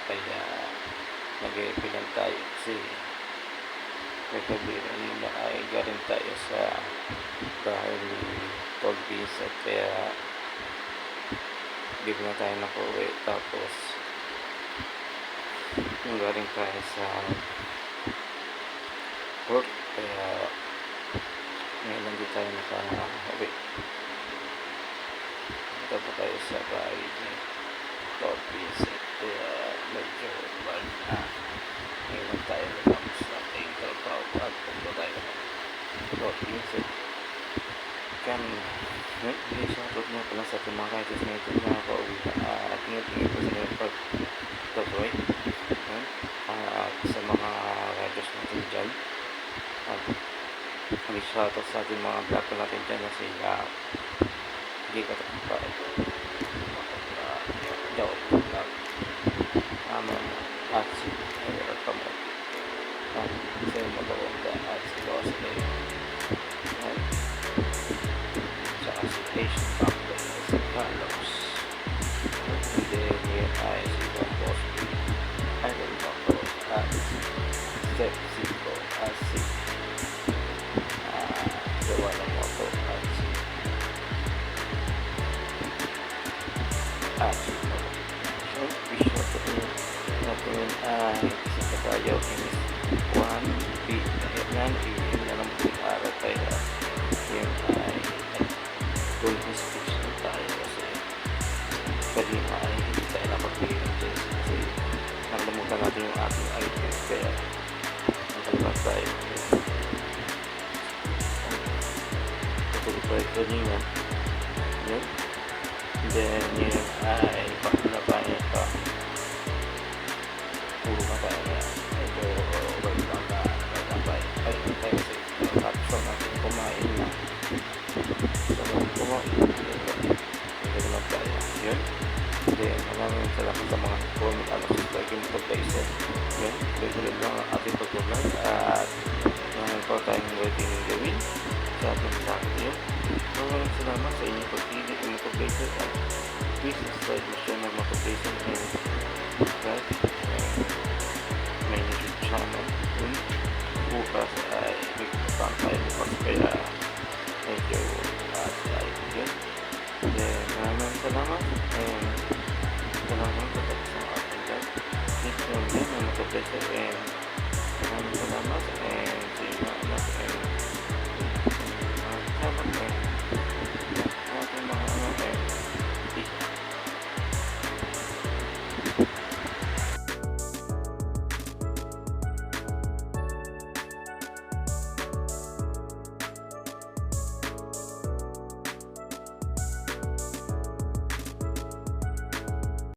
kaya nag-refill lang tayo kasi kagabi nila ay galing tayo sa bahay ni Tol Vincent, kaya bigla tayo nakuwi. Tapos yung galing tayo sa work, kaya ngayon lang di tayo nakauwi. Punta po tayo sa bahay ni Tol Vincent, kaya medyo bad na. Ngayon lang tayo natapos na ating trabaho at punta tayo ng Tol Vincent. Kan shoutout mo pala sa ating mga writers na ito na nakauwi na at ingat-ingat po sa inyong pagtaboy at sa mga writers natin dyan. At shoutout sa ating mga vlog natin dyan na sila hindi ka tapos Jow Vlog, at si Eric Kamote at si Magawanda at si Rosley at saka si Asian Factor at si Carlos, and then here ay si Don Bosby, Idol Moto at Step Zico at si Joanna Moto at si Achi Moto. So, wish mo ito natin ay sa kabayaw in 1 p.m. na lang po araw, kaya yun ay golden speech na tayo kasi kanina ay hindi tayo napag-bigay ng Jess kasi nakalimutan natin yung ating items, kaya nakalimutan tayo patuloy pa ito niya yun. Then yun ay pakula pa ito puro na tayo na ito wag lang na nagkabay ay tayo kasi nakapso natin kumain na so kumain hindi naman tayo yun. Then maraming salamat sa mga comment at subscribe yung pag-placer yun. Tuloy lang ang ating pag-vlog at maraming pa tayong waiting gawin sa ating vlog yun. Maraming salamat sa inyong pag-ibig ng motivator at please subscribe mo siya ng motivation and subscribe may YouTube channel yun. Bukas ay may kapang tayo bukas, kaya medyo tayo yun. Then maraming salamat and salamat sa ating vlog. Please subscribe ng motivator and